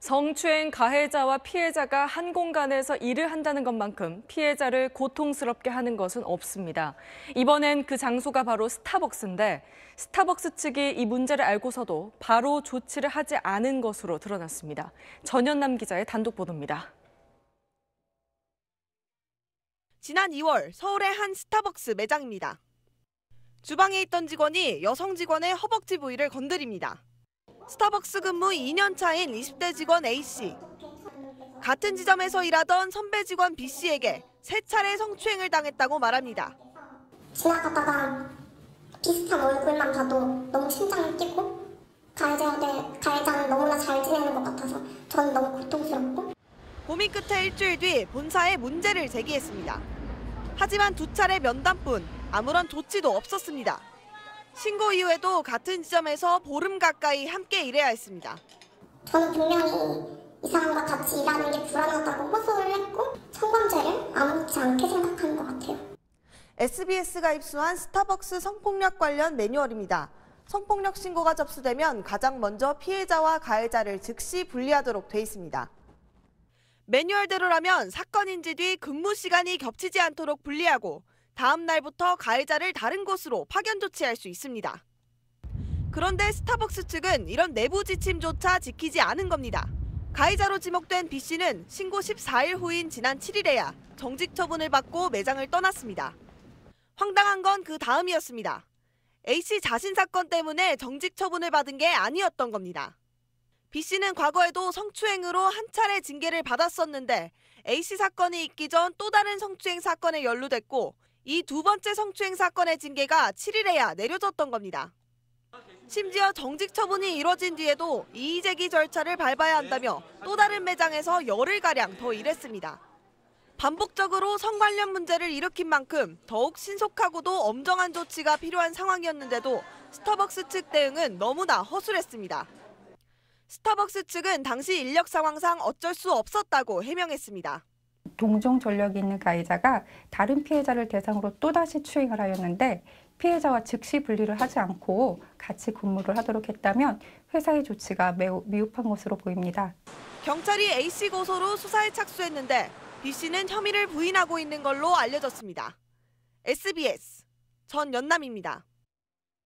성추행 가해자와 피해자가 한 공간에서 일을 한다는 것만큼 피해자를 고통스럽게 하는 것은 없습니다. 이번엔 그 장소가 바로 스타벅스인데 스타벅스 측이 이 문제를 알고서도 바로 조치를 하지 않은 것으로 드러났습니다. 전연남 기자의 단독 보도입니다. 지난 2월 서울의 한 스타벅스 매장입니다. 주방에 있던 직원이 여성 직원의 허벅지 부위를 건드립니다. 스타벅스 근무 2년 차인 20대 직원 A씨. 같은 지점에서 일하던 선배 직원 B씨에게 3차례 성추행을 당했다고 말합니다. 지나가다가 비슷한 얼굴만 봐도 너무 심장이 뛰고 가해자는 너무나 잘 지내는 것 같아서 저는 너무 고통스럽고. 고민 끝에 일주일 뒤 본사에 문제를 제기했습니다. 하지만 2차례 면담뿐 아무런 조치도 없었습니다. 신고 이후에도 같은 지점에서 보름 가까이 함께 일해야 했습니다. 저는 분명히 이 사람과 같이 일하는 게 불안하다고 호소를 했고 성범죄를 아무렇지 않게 생각하는 것 같아요. SBS가 입수한 스타벅스 성폭력 관련 매뉴얼입니다. 성폭력 신고가 접수되면 가장 먼저 피해자와 가해자를 즉시 분리하도록 돼 있습니다. 매뉴얼대로라면 사건 인지 뒤 근무 시간이 겹치지 않도록 분리하고 다음 날부터 가해자를 다른 곳으로 파견 조치할 수 있습니다. 그런데 스타벅스 측은 이런 내부 지침조차 지키지 않은 겁니다. 가해자로 지목된 B씨는 신고 14일 후인 지난 7일에야 정직 처분을 받고 매장을 떠났습니다. 황당한 건 그 다음이었습니다. A씨 자신 사건 때문에 정직 처분을 받은 게 아니었던 겁니다. B씨는 과거에도 성추행으로 한 차례 징계를 받았었는데 A씨 사건이 있기 전 또 다른 성추행 사건에 연루됐고 이 2번째 성추행 사건의 징계가 7일에야 내려졌던 겁니다. 심지어 정직 처분이 이뤄진 뒤에도 이의제기 절차를 밟아야 한다며 또 다른 매장에서 열흘가량 더 일했습니다. 반복적으로 성 관련 문제를 일으킨 만큼 더욱 신속하고도 엄정한 조치가 필요한 상황이었는데도 스타벅스 측 대응은 너무나 허술했습니다. 스타벅스 측은 당시 인력 상황상 어쩔 수 없었다고 해명했습니다. 동종 전력이 있는 가해자가 다른 피해자를 대상으로 또다시 추행을 하였는데 피해자와 즉시 분리를 하지 않고 같이 근무를 하도록 했다면 회사의 조치가 매우 미흡한 것으로 보입니다. 경찰이 A씨 고소로 수사에 착수했는데 B씨는 혐의를 부인하고 있는 걸로 알려졌습니다. SBS 전연남입니다.